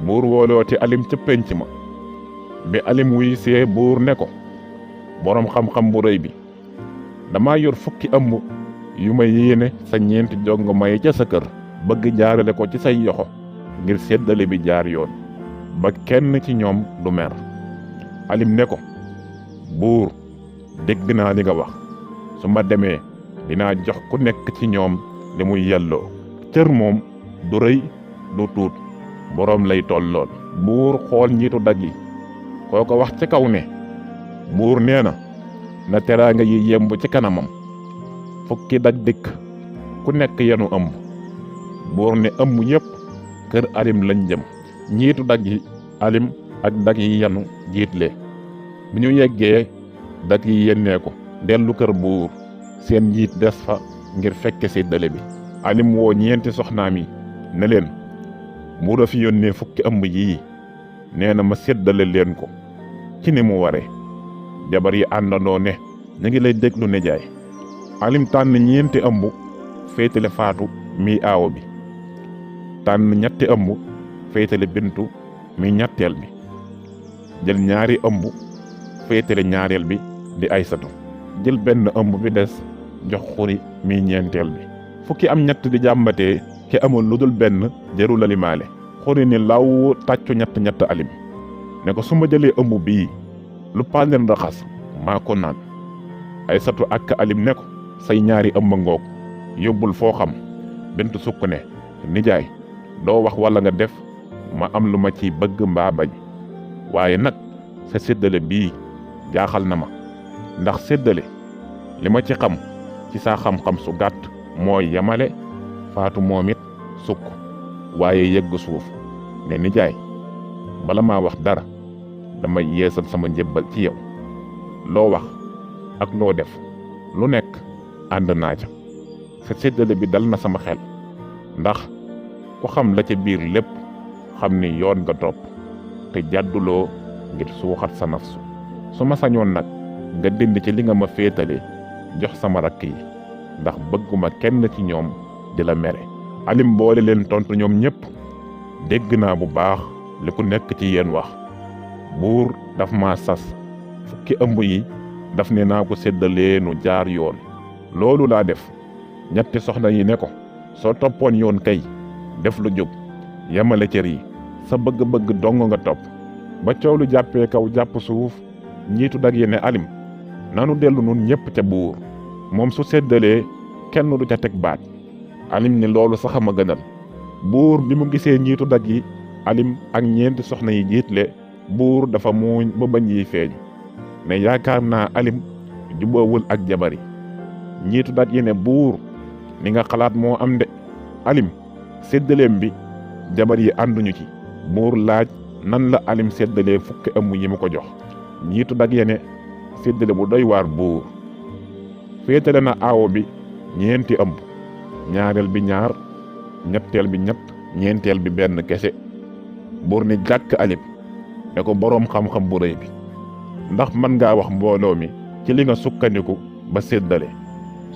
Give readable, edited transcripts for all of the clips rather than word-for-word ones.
buur woolooti alim ca pénc ma bi alim wuy see buur ne ko boroom xam-xam bu rëy bi dama yor fukki ëmb yu ma yéene sa ñeenti jongo may ca sa kër bëgg jaarale ko ci say yoxo ngir séddale bi jaar yoon ba kenn ci ñoom du mer alim ne ko buur dégg naa li nga wax su ma demee dinaa jox ku nekk ci ñoom li muy yelloo cër moom du rëy du tuut boroom lay tollool buur xool njiitu dag yi koo ko wax ci kaw ne buur nee na teraanga yi yemb ci kanamam fukki dag dikk ku nekk yenu ëmb buur ne ëmb yépp kër alim lañ jëm njiitu dag yi alim ak dag yi yenu jiitle bi ñu yeggee dag yi yennee ko dellu kër buur seen njiit des fa ngir fekke séddale bi alim woo ñeenti soxnaam yi ne leen buur a fi yónnee fukki ëmb yii nee na ma séddale leen ko ci ni mu ware jabar yi àndandoo ne ñu ngi lay déglu nijaay alim tànn ñeenti ëmb féetale faatu mi aawo bi tànn ñetti ëmb féetale bintu mi ñetteel bi jël ñaari ëmb féetale ñaareel bi di aysatu jël benn ëmb bi des jox xuri mi ñeenteel bi fukki am ñett di jàmbatee ki amul lu dul benn jërul a limaale xuri ni law tàccu ñett alim ne ko su ma jëlee ëmb bii lu paal leen raxas maa ko naan aysatu ak alim ne ko say ñaari ëmb ngoog yóbbul foo xam bintu sukk ne nijaay doo wax walla nga def ma am lu ma ci bëgg mbaa bañ waaye nag sa séddale bii jaaxal na ma ndax séddale li ma ci xam ci saa xam-xam su gàtt mooy yamale faatu moom it sukk waaye yegg suuf ne nijaay bala maa wax dara damay yeesal sama njëbbal ci yow loo wax ak loo def lu nekk ànd naa ca sa séddale bi dal na sama xel ndax ku xam la ca biir lépp xam ni yoon nga topp te jàdduloo ngir suuxat sa nafsu su ma sañoon nag nga dind ci li nga ma féetale jox sama rakk yi ndax bëgguma kenn ci ñoom di la mere alim boole leen tontu ñoom ñépp dégg naa bu baax li ku nekk ci yéen wax buur daf ma sas fukki ëmb yi daf ne naa ko séddaleenu jaar yoon loolu laa def ñetti soxna yi ne ko soo toppoon yoon kay def lu jub yamale cër yi sa bëgg-bëgg dong nga topp ba coow lu jàppee kaw jàpp suuf njiitu dag yi ne alim nanu dellu nun ñépp ca buur moom su séddalee kenn du ca teg baat alim ni loolu sax ma gënal buur bi mu gisee njiitu dag yi alim ak ñeenti soxna yi jiitle buur dafa muuñ ba bañ yi feeñ ne yaakaar naa alim jubóowul ak jabar yi njiitu dag yi ne buur ni nga xalaat moo am de alim séddaleem bi jabar yi ànduñu ci buur laaj nan la alim séddalee fukki ëmb yi mu ko jox njiitu dag yi ne séddale bu doy waar buur féetale na aawo bi ñeenti ëmb ñaareel bi ñaar ñetteel bi ñett ñeenteel bi benn kese buur ni jàkk alim ne ko boroom xam-xam bu rëy bi ndax mën ngaa wax mbooloo mi ci li nga sukkandiku ba séddale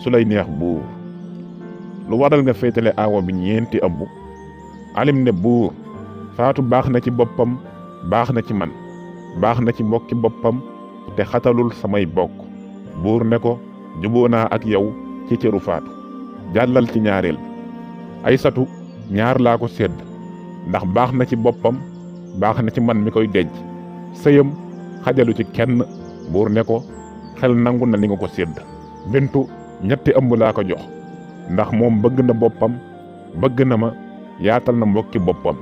su lay neex buur lu waral nga féetale aawo bi ñeenti ëmb alim ne buur faatu baax na ci boppam baax na ci man baax na ci mbokki boppam te xatalul samay bokk buur ne ko juboo naa ak yow ci cëru faatu jàllal ci ñaareel bi aysatu ñaar laa ko sédd ndax baax na ci boppam baax na ci man mi koy denc sëyam xajalu ci kenn buur ne ko xel nangu na li nga ko sédd bintu ñetti ëmb laa ko jox ndax moom bëgg na boppam bëgg na ma yaatal na mbokki boppam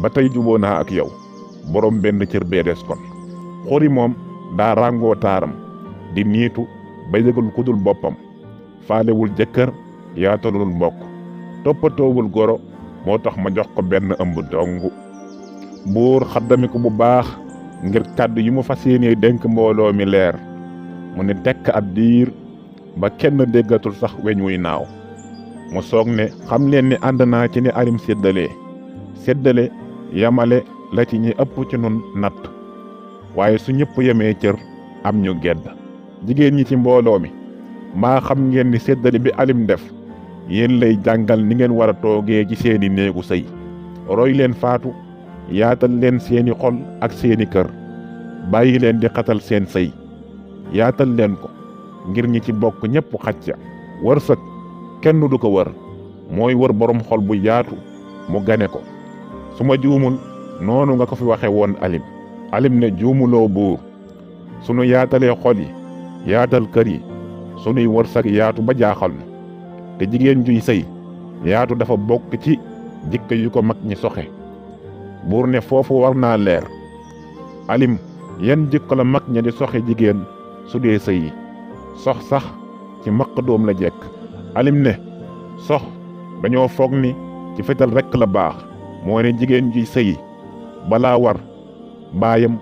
ba tey juboo naa ak yow boroom benn cër bee des kon xuri moom daa ràngoo taaram di niitu ba yëgul kudul boppam faalewul jëkkër yaatalul mbokk toppatoowul goro moo tax ma jox ko benn ëmb dong buur xaddami ko bu baax ngir kàddu yi mu fas yéenee dénk mbooloo mi leer mu ne tekk ab diir ba kenn déggatul sax weñ wuy naaw mu soog ne xam leen ni ànd naa ci ni alim séddale yamale la ci ñi ëpp ci nun natt waaye su ñëpp yemee cër am ñu gedd jigéen ñi ci mbooloo mi maa xam ngeen ni séddale bi alim def yéen lay jàngal ni ngeen war a toogee ci seeni néegu sëy roy leen faatu yaatal leen seeni xol ak seeni kër bàyyi leen di xatal seen sëy yaatal leen ko ngir ñi ci bokk ñépp xacca wërsëg kenn du ko wër mooy wër borom xol bu yaatu mu gane ko su ma juumul noonu nga ko fi waxe woon alim ne juumuloo buur sunu yaatalee xol yi yaatal kër yi sunuy wërsëg yaatu ba jaaxal nu te jigéen juy sëy yaatu dafa bokk ci jikko yu ko mag ñi soxe buur ne foofu war naa leer alim yan jikko la mag ña di soxe jigéen su dee sëy sox sax ci maq doom la jekk alim ne sox dañoo foog ni ci fetal rekk la baax moo ne jigéen juy sëyi balaa war baayam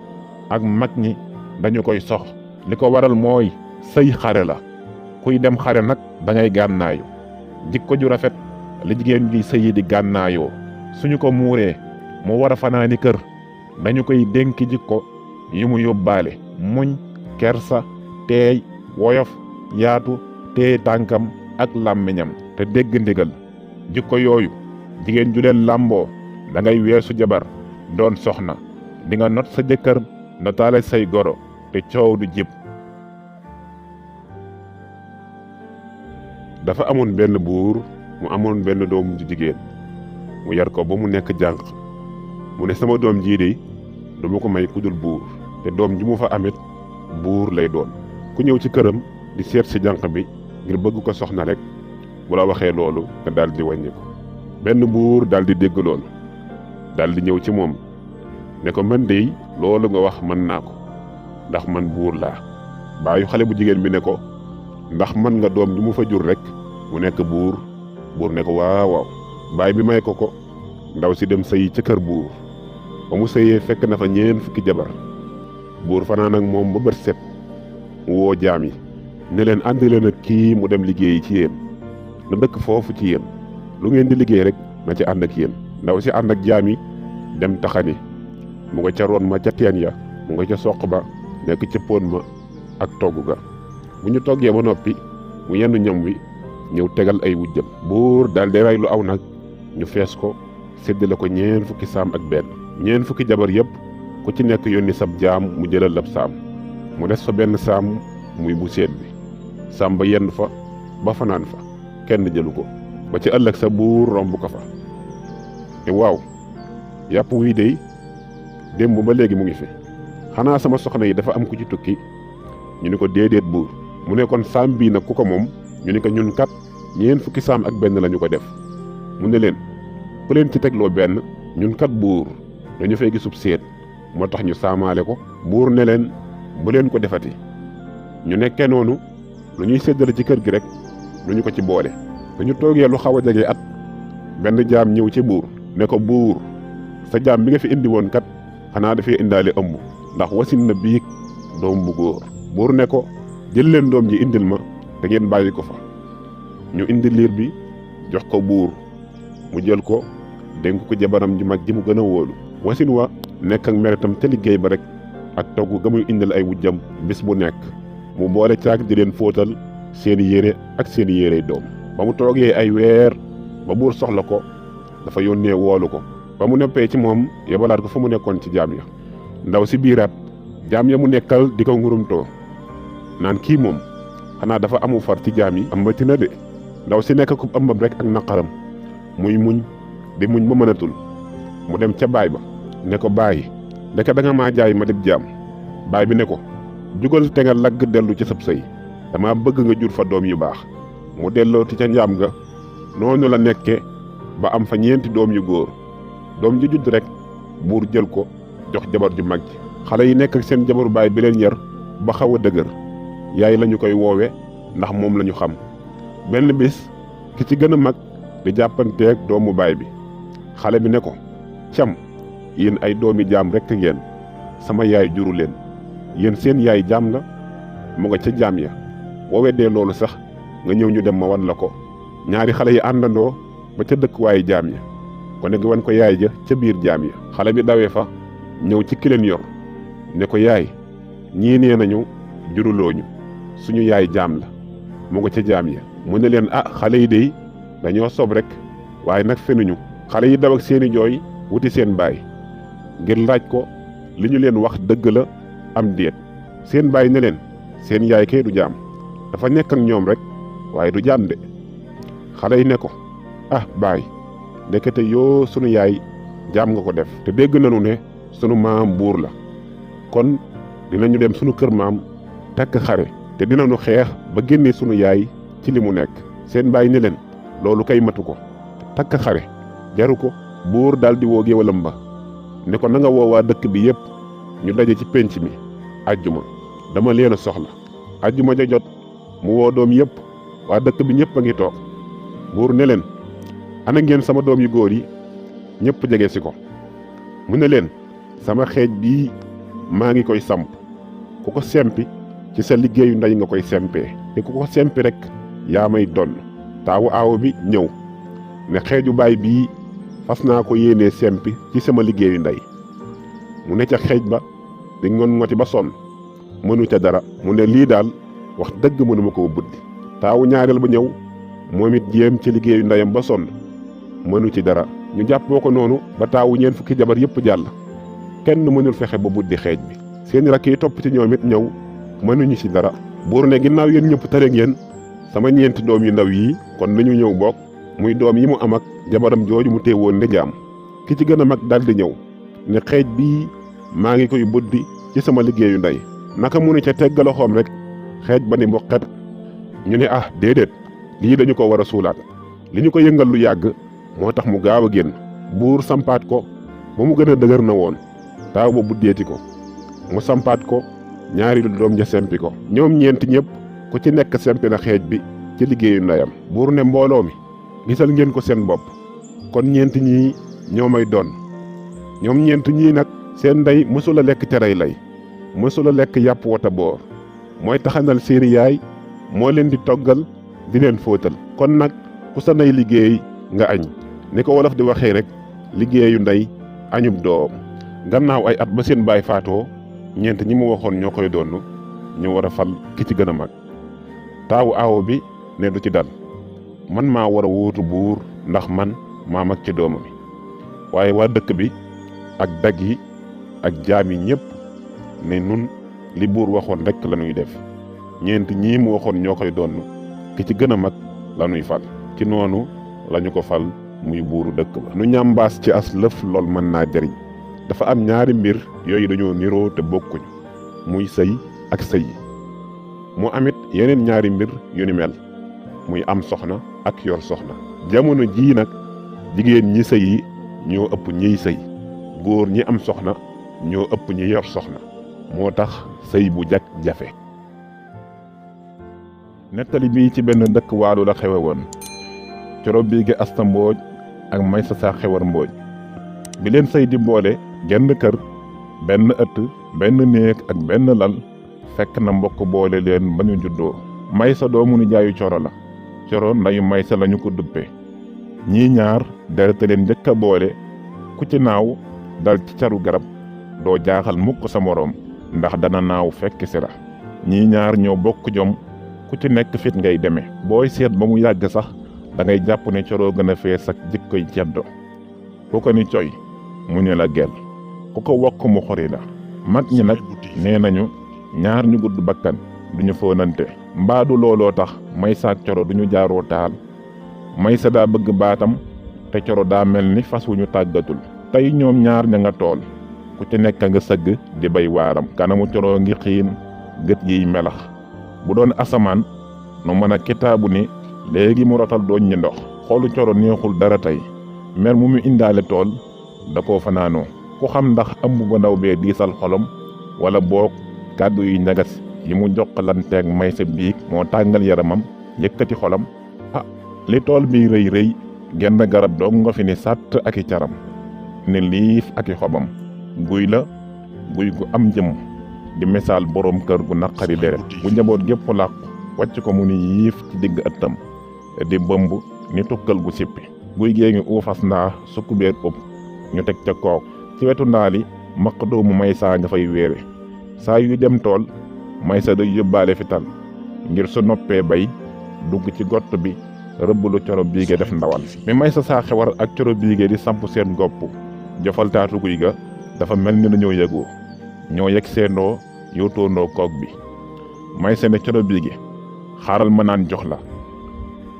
ak mag ñi dañu koy sox li ko waral mooy sëy xare la kuy dem xare nag da ngay gànnaayu jikko ju rafet li jigéen juy sëyi di gànnaayoo suñu ko muuree mu war a fanaani kër dañu koy dénki jikko yi mu yóbbaale muñ kersa teey woyof yaatu teey tànkam ak làmmiñam te dégg ndigal jikko yooyu jigéen ju leen làmboo da ngay weesu jabar doon soxna di nga not sa jëkkër notaale say goro te coow du jib dafa amoon benn buur mu amoon benn doom ju jigéen mu yar ko ba mu nekk jànq mu ne sama doom jii de duma ko may kudul buur te doom ji mu fa amit buur lay doon ku ñëw ci këram di seet si jànq bi ngir bëgg ko soxna rek bu la waxee loolu nga daal di wàññi ko benn buur daal di dégg loolu daal di ñëw ci moom ne ko man de loolu nga wax mën naa ko ndax man buur laa baayu xale bu jigéen bi ne ko ndax man nga doom ji mu fa jur rek mu nekk buur ne ko waaw waaw baay bi may ko ndaw si dem sëyi ca kër buur ba mu sëyee fekk na fa 4 fukki jabar buur fanaan ak moom ba bët set mu woo jaam yi ne leen ànd leen ak kii mu dem liggéeyi ci yéen na dëkk foofu ci yéen lu ngeen di liggéey rek na ci ànd ak yéen ndaw si ànd ak jaam yi dem taxani mu nga ca roon ma ca teen ya mu nga ca soq ba nekk ca póon ma ak togg ga bu ñu toggee ba noppi mu yenn ñam wi ñëw tegal ay wujjam buur daal di rey lu aw nag ñu fees ko séddale ko 4 fukki saam ak benn 4 fukki jabar yépp ku ci nekk yónni sab jaam mu jëlal lab saam mu des fa benn saam muy bu seet bi saam ba yenn fa ba fanaan fa kenn jëlu ko ba ci ëllëg sa buur romb ko fa te waaw yàpp wuy dey démb ba léegi mu ngi fi xanaa sama soxna yi dafa am ku ci tukki ñu ni ko déedéet buur mu ne kon saam bii nag ku ko moom ñu ni ko ñun kat 4 fukki saam ak benn lañu ko def mu ne leen ku leen ci tegloo benn ñun kat buur dañu fay gisub seet moo tax ñu saamaale ko buur ne leen bu leen ko defati ñu nekkee noonu lu ñuy séddale ci kër gi rek lu ñu ko ci boole dañu toogee lu xaw a jege at benn jaam ñëw ci buur ne ko buur sa jaam bi nga fi indi woon kat xanaa dafay indaale ëmb ndax wasin na biig doom bu góor buur ne ko jël leen doom ji indil ma te ngeen bàyyi ko fa ñu indi liir bi jox ko buur mu jël ko dénk ko jabaram ji mag ji mu gën a wóolu wasin wa nekk ak meritam te liggéey ba rek ak togg ga muy indil ay wujjam bis bu nekk mu boole caag di leen fóotal seeni yére ak seeni yérey doom ba mu toogee ay weer ba buur soxla ko dafa yónnee woolu ko ba mu neppee ci moom yebalaat ko fa mu nekkoon ci jaam ya ndaw si biiraat jaam ya mu nekkal di ko ngurumtoo naan kii moom xanaa dafa amu far ci jaam yi ambati na de ndaw si nekk ku ëmbam rek ak naqaram muy muñ di muñ ba mënatul mu dem ca baay ba ne ko baay ndeke da nga maa jaay ma dib jaam baay bi ne ko jugal te nga lagg dellu ci sab sëy dama bëgg nga jur fa doom yu baax mu delloo ti ca njaam ga noonu la nekke ba am fa 4 doom yu góor doom ji judd rek buur jël ko jox jabar ju mag ji xale yi nekk ak seen jabaru baay bi leen yar ba xaw a dëgër yaay lañu koy woowe ndax moom lañu xam benn bis ki ci gën a mag di jàppanteeg doomu baay bi xale bi ne ko cam yéen ay doomi jaam rekk ngeen sama yaay juru leen yéen seen yaay jaam la mu nga ca jaam ya boo weddee loolu sax nga ñëw ñu dem ma wan la ko ñaari xale yi àndandoo ba ca dëkkuwaayu jaam ya kon gi wan ko yaay ja ca biir jaam ya xale bi dawee fa ñëw ci ki leen yor ne ko yaay ñii nee nañu jurulooñu suñu yaay jaam la mu nga ca jaam ya mu ne leen xale yi dey dañoo sob rek waaye nag fenuñu xale yi daw ak seeni jooy wuti seen baay ngir laaj ko li ñu leen wax dëgg la am déet. seen baay ne leen seen yaay kay du jaam, dafa nekk ak ñoom rek waaye du jaam de. xale yi ne ko ah baay, ndekete yoo sunu yaay jaam nga ko def, te dégg nañu ne sunu maam buur la, kon dinañu dem sunu kër maam takk xare te dinañu xeex ba génnee sunu yaay ci li mu nekk. seen baay ne leen loolu kay matu ko, takk xare jaru ko. buur daldi woo géwalam ba ne ko na nga woo waa dëkk bi yépp ñu daje ci pénc mi àjjuma, dama leen a soxla. àjjuma ja jot mu woo doom yépp, waa dëkk bi ñépp a ngi toog. buur ne leen ana ngeen sama doom yu góor yi? ñépp jege si ko. mu ne leen sama xeej bii maa ngi koy samp, ku ko sempi ci sa liggéeyu ndey nga koy sempee, te ku ko sempi rek yaa may donn. taawu aawo bi ñëw ne xeeju baay bii fas naa ko yéenee sempi ci sama liggéeyu ndey. mu ne ca xeej ba di ngoti ba sonn mënu ca dara. mu ne lii daal wax dëgg mënuma koo buddi. taawu ñaareel ba ñëw moom it jéem ci liggéeyu ndeyam ba sonn mënu ci dara. ñu jàppoo ko noonu ba taawu ñeent fukki jabar yépp jàll, kenn mënul fexe ba buddi xeej bi. seen rakk yi topp ci ñoom it ñëw mënuñu ci dara. buur ne ginnaaw yéen ñëpp tere ngeen sama ñeenti doom yu ndaw yii, kon nañu ñëw bokk, muy doom yi mu am ak jabaram jooju mu téewoon ne jaam. ki ci gën a mag daldi ñëw ne xeej bii maa ngi koy buddi ci sama liggéeyu ndey. naka mu ne ca tegga loxoom rek xeej ba ni mboqet. ñu ne ah déedéet, lii dañu ko war a suulaat, li ñu ko yëngal lu yàgg moo tax mu gaaw a génn. buur sampaat ko ba mu gën a dëgër na woon, taaw ba buddeeti ko, mu sampaat ko ñaari doom ja sempi ko. ñoom ñeent ñëpp ku ci nekk sempi na xeej bi ci liggéeyu ndeyam. buur ne mbooloo mi gisal ngeen ko seen bopp, kon ñeent ñii ñoo may doon. ñoom ñeent ñii nag seen ndey mësula lekk terey lay, mësula lekk yàpp wata boor, mooy taxanal seeni yaay, moo leen di toggal di leen fóotal. kon nag ku sa ndey liggéey nga añ, ni ko wolof di waxee rek liggéeyu ndey añub doom. gannaaw ay at ba seen baay faatoo, ñeent ñi mu waxoon ñoo koy doon ñu war a fal ki ci gën a mag. taawu aawo bi ne du ci dal, man maa war a wuutu buur ndax man maa mag ci doomam. waaye waa dëkk bi ak dag yi ak jaam yi ñépp ne nun li buur waxoon rek la ñuy def. ñeent ñii mu waxoon ñoo koy doon ki ci gën a mag la ñuy fal. ci noonu lañu ko fal muy buuru dëkk ba. nu ñambaas ci as lëf lool mën naa jariñ. dafa am ñaari mbir yooyu dañoo niroo te bokkuñ, muy sëy ak sëy. mu amit yeneen ñaari mbir yu ni mel, muy am soxna ak yor soxna. jamono jii nag jigéen ñi sëy yi ñoo ëpp ñiy sëy, góor ñi am soxna ñoo ëpp ñi yor soxna, moo tax sëy bu jag jafe. nettali bii ci benn dëkk Waalo la xewe woon. Coro Biige Asta Mbooj ak Maysa Saa Xewar Mbooj bi leen sëy di boole genn kër, benn ëtt, benn néeg ak benn lal, fekk na mbokk boole leen ba ñu juddoo. Maysa doomu ni jaayu Coro la. Coro ndayu Maysa lañu ko duppe. ñii ñaar derete leen njëkk a boole, ku ci naaw dal ci caru garab doo jaaxal mukk sa moroom, ndax dana naaw fekk si la. ñii ñaar ñoo bokk jom, ku ci nekk fit ngay deme. booy seet ba mu yàgg sax da ngay jàpp ne Coro gën a fees ak jikkoy ceddo. ku ko ni coy mu ne la gel, ku ko wokk mu xori la. mag ñi nag nee nañu ñaar ñu gudd bakkan duñu fóonante. mbaadu looloo tax Maysa ak Coro duñu jaaroo taal. Maysa daa bëgg baatam te Coro daa mel ni fas wu ñu tàggatul. tey ñoom ñaar ña nga tool, ku ci nekk nga sëgg di bay waaram. kanamu Coro ngi xiin, gët yiy melax. bu doon asamaan nu mën a kitaabu ni léegi mu rotal dooñ ñi ndox. xoolu Coro neexul dara tey, mer mu indaale tool da koo fanaanoo. ku xam ndax ëmb ba ndaw bee diisal xolom, wala boog kàddu yu ñagas yi mu jokkalanteeg Maysa biig moo tàngal yaramam yëkkati xolam. li tool bi rëy rëy genn garab dong nga fi ni sàtt ak i caram, ne liif ak i xobam. guy la, guy gu am jëm, di misaal boroom kër gu naqari deret. bu njaboot gépp làqu wàcc ko mu ni yiif ci digg ëttam, di bëmb ni tukkal gu sippi. guy gee ngi uufas ndaa sukkubeer ëpp ñu teg ca kook. ci wetu ndaa li maq doomu Maysa nga fay wéere. saa yu dem tool Maysa day yóbbaale fital ngir su noppee bay dugg ci gott bi rëbb lu Coro Biige def ndawal. mi Maysa Saa Xewar ak Coro Biige di samp seen gopp jofal taatu guy ga, dafa mel ni dañoo yëgoo ñoo yegg seendoo yóotoondoo koog bi. Maysa ne Coro Biige xaaral ma naan jox la.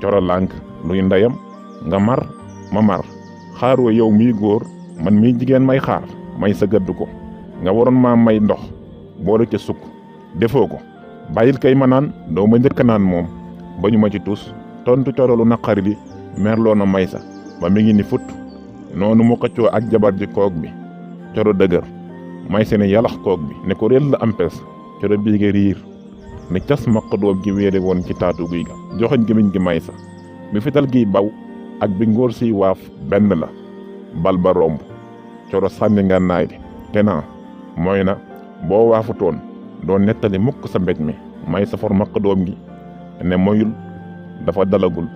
Coro lànk luy ndeyam nga mar ma mar xaaroo yow miy góor man miy jigéen may xaar. Maysa gëdd ko nga waroon maa may ndox boole ca sukk defoo ko bàyyil kay ma naan doo ma njëkk naan moom ba ñu ma ci tus. tontu Coro lu naqari li merloo na Maysa ba mi ngi ni futt noonu mu xëccoo ak jabar ji koog bi. Coro dëgër Maysa ne yalax koog bi ne ko réel la am pes. Coro Biige riir ne cas maq doom gi wéere woon ci taatu guy ga joxoñ gémmiñ gi Maysa bi fital giy baw ak bi ngóor siy waaf benn la. bal ba romb Coro sànni ngànnaay li te naa mooy na boo waafutoon doo nettali mukk sa mbéj mi. Maysa for maq doom gi ne moyul dafa dalagul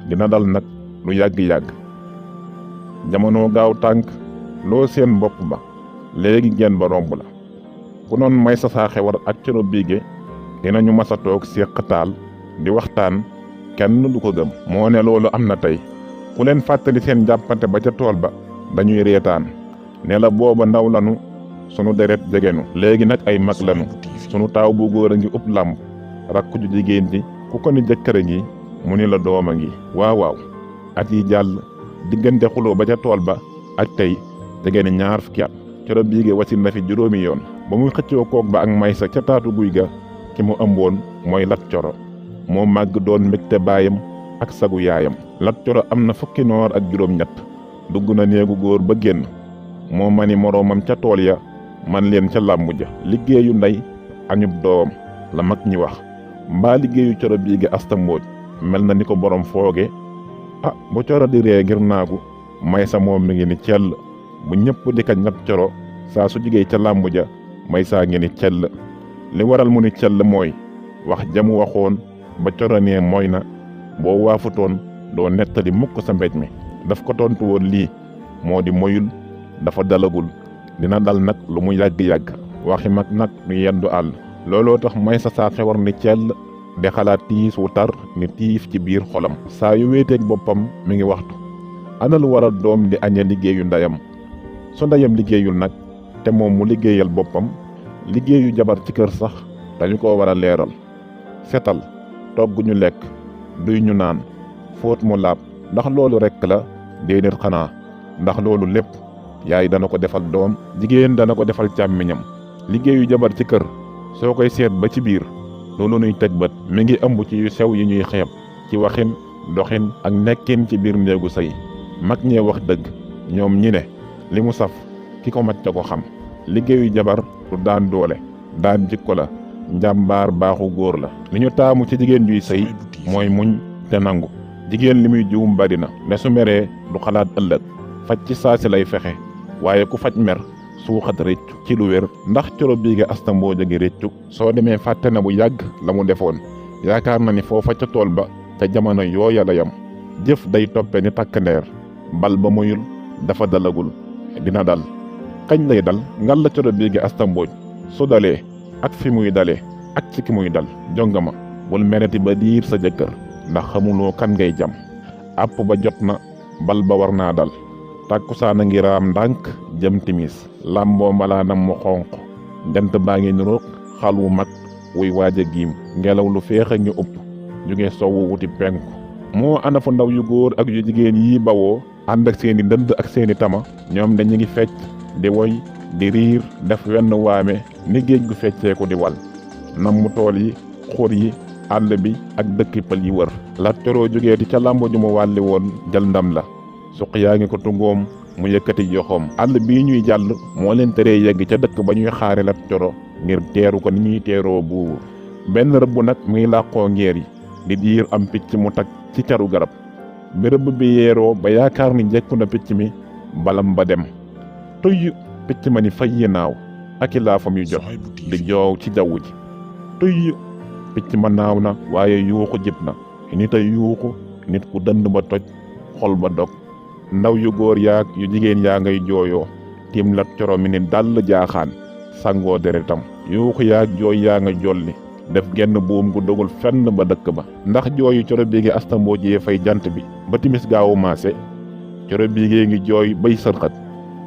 dina dal nag lu yàgg-yàgg. jamono gaaw tànk loo seen bopp ba léegi genn ba romb la. ku noon Maysa saa xewar ak Coro Biige dinañu masa toog séqataal di waxtaan kenn du ko gëm. moo ne loolu am na tey ku leen fàttali seen jàppante ba ca tool ba dañuy reetaan ne la booba ndaw lanu sunu deret jegenu léegi nag ay mag lanu sunu taaw bu góor a ngi upp làmb rakku ju jigéen ji ku ko ni jëkkër a ngi mu ni la doom a ngi. waaw at yi jàll diggante xuloo ba ca tool ba ak tey jege ni 20 fukki at. Coro Biige wasin na fi juróomi yoon ba muy xëccoo koog ba ak Maysa ca taatu guy ga ki mu ëmboon mooy Lat Coro moo màgg doon mbégte baayam ak sagu yaayam. Lat Coro am na fukki noor ak juróom-ñett dugg na néegu góor ba génn moo mani moroomam ca tool ya man leen ca làmbu ja. liggéeyu ndey añub doom la mag ñi wax mbaa liggéeyu Coro Biige Asta Mbooj mel na ni ko borom fooge. bu Coro di ree ngir naagu Maysa moom mi ngi ni cell bu ñëpp di kañ Lat Coro saa su jigéey ca làmbu ja Maysa ngi ni cell. li waral mu ni cell mooy wax jamu waxoon ba Coro nee mooy na boo waafutoon doo nettali mukk sa mbéj mi. daf ko tontu woon lii moo di moyul dafa dalagul dina dal nag lu mu yàgg-yàgg. waxi mag nag du yeddu àll. looloo tax Maysa saa xewar ni cell di xalaat tiis wu tar ni tiif ci biir xolam. saa yu wéeteeg boppam mi ngi waxtu ana lu waral doom di añe liggéeyu ndeyam su ndeyam liggéeyul nag te moom mu liggéeyal boppam. liggéeyu jabar ci kër sax dañu ko war a leeral. setal togg ñu lekk duy ñu naan fóot mu laab ndax loolu rekk la déedéet xanaa ndax loolu lépp yaay dana ko defal doom jigéen dana ko defal càmmiñam. liggéeyu jabar ci kër soo koy seet ba ci biir loolu nuy teg bët mi ngi ëmb ci yu sew yi ñuy xeeb ci waxin doxin ak nekkin ci biir néegu sëy. mag ñee wax dëgg ñoom ñi ne li mu saf ki ko mat ca ko xam. liggéeyu jabar du daan doole daan jikko la njàmbaar baaxu góor la. li ñu taamu ci jigéen juy sëy mooy muñ te nangu. jigéen li muy juum bari na ne su meree du xalaat ëllëg faj ci saasi lay fexe waaye ku faj mer suuxat réccu ci lu wér. ndax Coro Biige Asta Mbooj a ngi réccu soo demee fàtte na bu yàgg la mu defoon yaakaar na ni foofa ca tool ba ca jamono yooya la yam. jëf day toppe ni takk ndeer bal ba moyul dafa dalagul dina dal. kañ lay dal ngal la Coro Biige Asta Mbooj su dalee ak fi muy dalee ak ci ki muy dal. jongama bul mereti ba diir sa jëkkër ndax xamuloo kan ngay jam. àpp ba jot na bal ba war naa dal. tàkkusaan a ngi raam ndànk jëm timis làmboo mbalaanam mu xonq jant baa ngi niroog xal wu mag wuy waaj a giim. ngelaw lu féex a ngi upp jóge sowwu wuti penku. moo ana fu ndaw yu góor ak yu jigéen yi bawoo ànd ak seeni ndënd ak seeni tama. ñoom dañu ngi fecc di woy di riir def wenn waame ni géej gu fecceeku di wal. namm tool yi xur yi àll bi ak dëkki pël yi wër. Lat Coro jógeeti ca làmb ju mu wàlli woon jël ndam la. suq yaa ngi ko tungoom mu yëkkati joxoom. àll bii ñuy jàll moo leen teree yegg ca dëkk ba ñuy xaare Lat Coro ngir teeru ko ni ñuy teeroo buur. benn rëbb nag muy làqoo ngeer yi di diir am picc mu tag ci caru garab. bi rëbb bi yeeroo ba yaakaar ni jekku na picc mi balam ba dem. tuy picc ma ni fay yi naaw ak i laafam yu jot di joow ci jaww ji. tuy picc ma naaw na waaye yuuxu jib na. nit a yuuxu nit ku dënd ba toj xol ba dog. ndaw yu góor yaag yu jigéen yaa ngay jooyoo tiim Lat Coro mi ni dàll jaaxaan sangoo deretam. yuuxu yaag jooy yaa nga jolli def genn buum gu dogul fenn ba dëkk ba. ndax jooyu Coro Biige Asta Mbooj yee fay jant bi ba timis gaawu maase. Coro Biige ngi jooy bay sërxat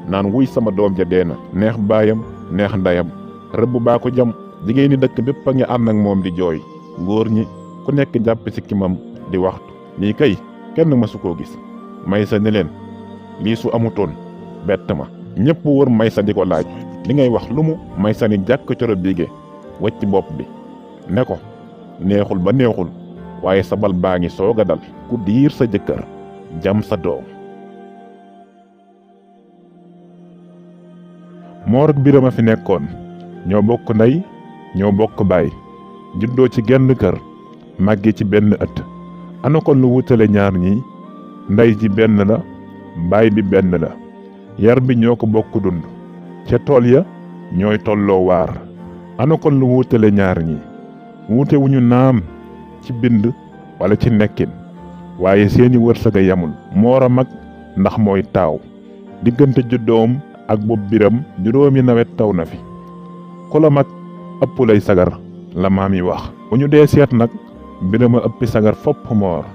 naan wuy sama doom ja dee na neex baayam neex ndeyam rëbb baa ko jam. jigéen ñi dëkk bépp a ngi ànd ak moom di jooy góor ñi ku nekk jàpp ci kimam di waxtu lii kay kenn mësu koo gis. Maysa ne leen lii su amutoon bett ma. ñépp wër Maysa di ko laaj li ngay wax lu mu. Maysa ni jàkk coro biige wacc bopp bi ne ko neexul ba neexul waaye sa bal baa ngi soog a dal ku diir sa jëkkër jam sa doom. Moor ak Biram a fi nekkoon ñoo bokk ndey ñoo bokk baay juddoo ci genn kër màgge ci benn ëtt. ana kon lu wutale ñaar ñi ndey ji benn la baay bi benn la yar bi ñoo ko bokk dund ca tool ya ñooy tolloo waar. ana kon lu wutale ñaar ñi wuute wuñu naam ci bind wala ci nekkin waaye seeni wërsëg a yamul. Moor a mag ndax mooy taaw diggante juddoom ak bopp Biram juróomi nawet taw na fi. ku la mag ëpp lay sagar la maam yi wax. bu ñu dee seet nag Biram a ëppi sagar fopp Moor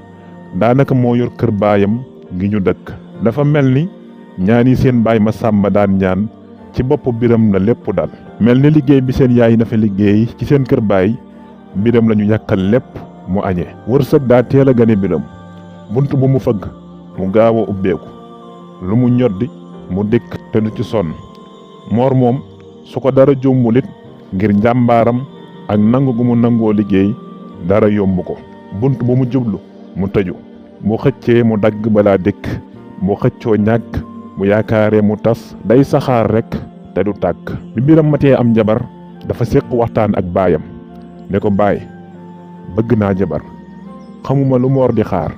daanaka moo yor kër baayam gi ñu dëkk. dafa mel ni ñaan yi seen baay ma sàmba daan ñaan ci bopp Biram la lépp dal. mel ni liggéey bi seen yaay na fa liggéey ci seen kër baay Biram la ñu yàkkal lépp mu añee. wërsëg daa teel a gane Biram bunt bu mu fëgg mu gaaw a ubbeeku lu mu ñoddi mu dikk te du ci sonn. Moor moom su ko dara jombulit ngir njàmbaaram ak nangu gu mu nangoo liggéey dara yomb ko. bunt bu mu jublu mu tëju bu xëccee mu dagg balaa dikk bu xëccoo ñàkk bu yaakaaree mu tas day saxaar rekk te du tàkk. bi Biram matee am jabar dafa séq waxtaan ak baayam ne ko baay bëgg naa jabar xamuma lu Moor di xaar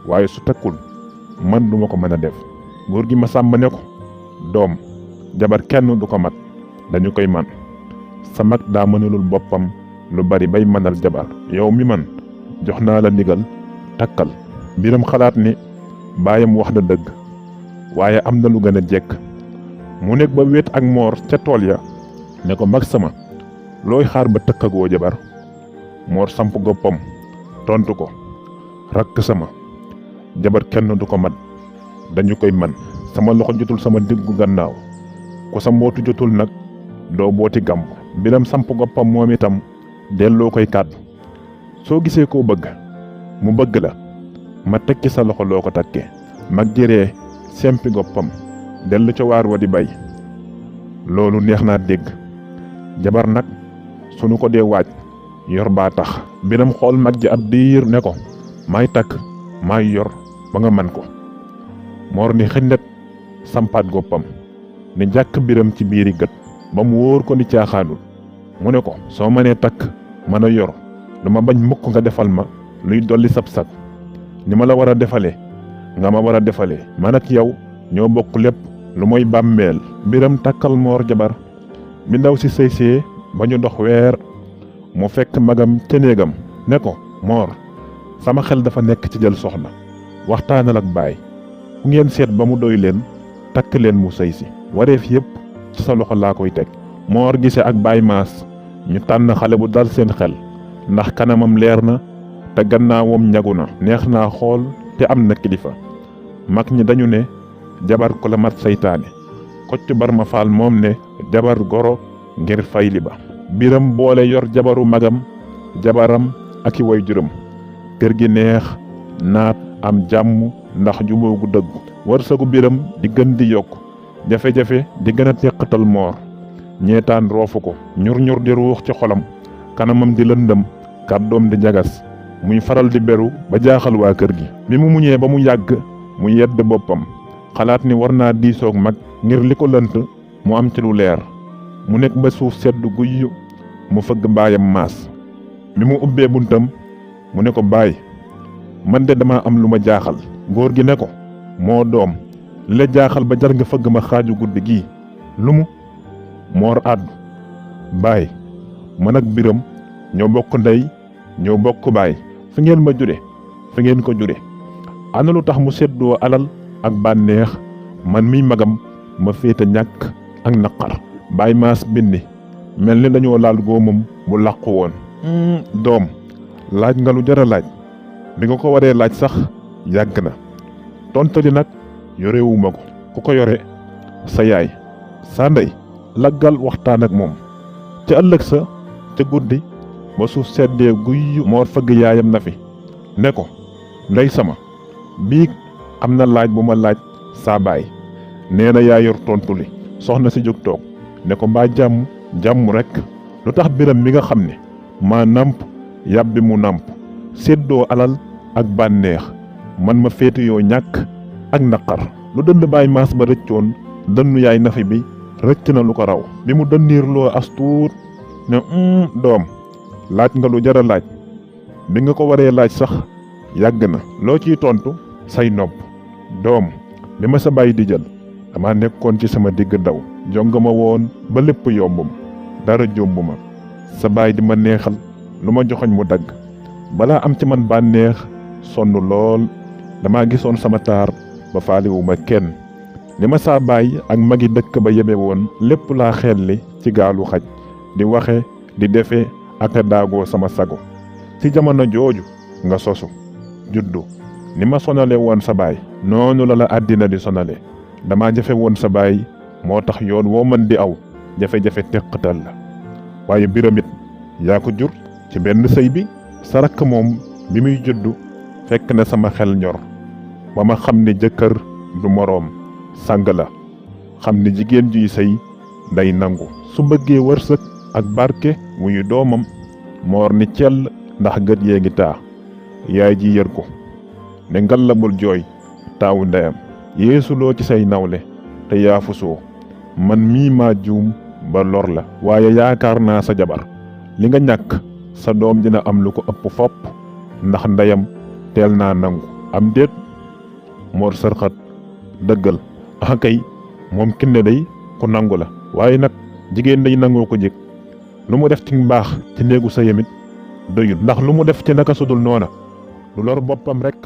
waaye su takkul man duma ko mën a def. góor gi ma sàmba ne ko doom jabar kenn du ko mat dañu koy man. sa mag daa mënalul boppam lu bari bay mënal jabar yow mi man jox naa la ndigal takkal. Biram xalaat ni baayam wax na dëgg waaye am na lu gën a jekk. mu nekk ba wéet ak Moor ca tool ya ne ko mag sama looy xaar ba tëkkagoo jabar. Moor samp goppam tontu ko rakk sama jabar kenn du ko mat dañu koy man. sama loxo jotul sama diggu gannaaw ku sa mbootu jotul nag doo booti gàmb. Biram samp goppam moom itam delloo koy kàddu soo gisee koo bëgg mu bëgg la ma tekki sa loxo loo ko takkee. mag jëree sempi goppam dellu ca waar wa di bay. loolu neex naa dégg jabar nag sunu ko dee waaj yor baa tax. Biram xool mag ji ab diir ne ko maay takk maay yor ba nga man ko. Moor ni xindet sampaat goppam ni jàkk Biram ci biiri gët ba mu wóor ko ni caaxaanul. mu ne ko soo mënee takk mën a yor duma bañ mukk nga defal ma luy dolli sab-sab ni ma la war a defalee nga ma war a defalee. man ak yow ñoo bokk lépp lu mooy bàmmeel. Biram takkal Moor jabar bi ndaw si sëysee ba ñu dox weer mu fekk magam ca néegam ne ko Moor sama xel dafa nekk ci jël soxna waxtaanal ak baay ku ngeen seet ba mu doy leen takk leen mu sëy si wareef yépp ci sa loxo laa koy teg. Moor gisee ak baay maas ñu tànn xale bu dal seen xel ndax kanamam leer na te gannaawam ñagu na neex naa xool te am na kilifa. mag ñi dañu ne jabar ko la mat saytaane. Kocc Barma Faal moom ne jabar goro ngir fayli ba. Biram boole yor jabaru magam jabaram ak i way juróom kër gi neex naat am jàmm ndax jubóo gu dëgg. wërsëgu Biram di gën di yokk jafe-jafe di gën a teqatal Moor. ñeetaan roofu ko ñur di ruux ci xolam kanamam di lëndëm kàddoom di jagas muy faral di beru ba jaaxal waa kër gi. bi mu muñee ba mu yàgg mu yedd boppam xalaat ni war naa diisoog mag ngir li ko lënt mu am ci lu leer. mu nekk ba suuf sedd guy mu fëgg baayam maas. bi mu ubbee buntam mu ne ko baay man de dama am lu ma jaaxal. góor gi ne ko moo doom li la jaaxal ba jar nga fëgg ma xaaju guddi gii lu mu. Moor àddu baay man ak Biram ñoo bokk ndey ñoo bokk baay fi ngeen ma jure fi ngeen ko jure ana lu tax mu seddoo alal ak bànneex man miy magam ma féete ñàkk ak naqar. baay maas bindi mel ni dañoo laal góomam bu làqu woon. doom laaj nga lu jara laaj bi nga ko waree laaj sax yàgg na tontali nag yorewuma ko ku ko yore sa yaay saa ndey laggal waxtaan ak moom. ca ëllëg sa ca guddi ba suuf seddee guyyu Moor fëgg yaayam na fi ne ko ndey sama biig am na laaj bu ma laaj saa baay nee na yaa yor tontu li. soxna si jóg toog ne ko mbaa jàmm rekk. lu tax biram mi nga xam ne maa nàmp yàbbi mu nàmp séddoo alal ak bànneex man ma féetiyoo ñàkk ak naqar. lu dënd baay maas ba rëccoon dënnu yaay nafi bi rëcc na lu ko raw. bi mu dënniir loo as tuut ne doom laaj nga lu jara laaj bi nga ko waree laaj sax yàgg na. loo ciy tontu say nopp. doom bi ma sa baay di jël dama nekkoon ci sama digg daw jonga ma woon ba lépp yomb ma dara jomb ma. sa baay di ma neexal lu ma joxoñ mu dagg balaa am ci man bànneex sonn lool dama gisoon sama taar ba faaliwu ma kenn. li ma saa baay ak magi dëkk ba yebe woon lépp laa xelli ci gaalu xaj di waxe di defe ak a daagoo sama sago. ci jamono jooju nga sosu juddu ni ma sonale woon sa baay noonu la àddina di sonale. dama jafe woon sa baay moo tax yoon woo mën di aw jafe-jafe teqatal la. waaye biramit yaa ko jur ci benn sëy bi. sa rakk moom bi muy juddu fekk na sama xel ñor ba ma xam ne jëkkër du moroom sang la. xam ne jigéen juy sëy day nangu su bëggee wërsëg ak barke wuyu doomam. moor ni cell ndax gët yee ngi taa. yaay ji yër ko ne ngallabul jooy taawu ndeyam yeesuloo ci say nawle te yaafusoo man mii maa juum ba lor la. waaye yaakaar naa sa jabar li nga ñàkk sa doom dina am lu ko ëpp fopp ndax ndeyam teel naa nangu am déet. Moor sërxat dëggal kay moom Kiné day ku nangu la waaye nag jigéen day nangoo ko jëkk lu mu def ci mbaax ci néegu sa yemit doyul ndax lu mu def ci naka sudul noona lu lor boppam rekk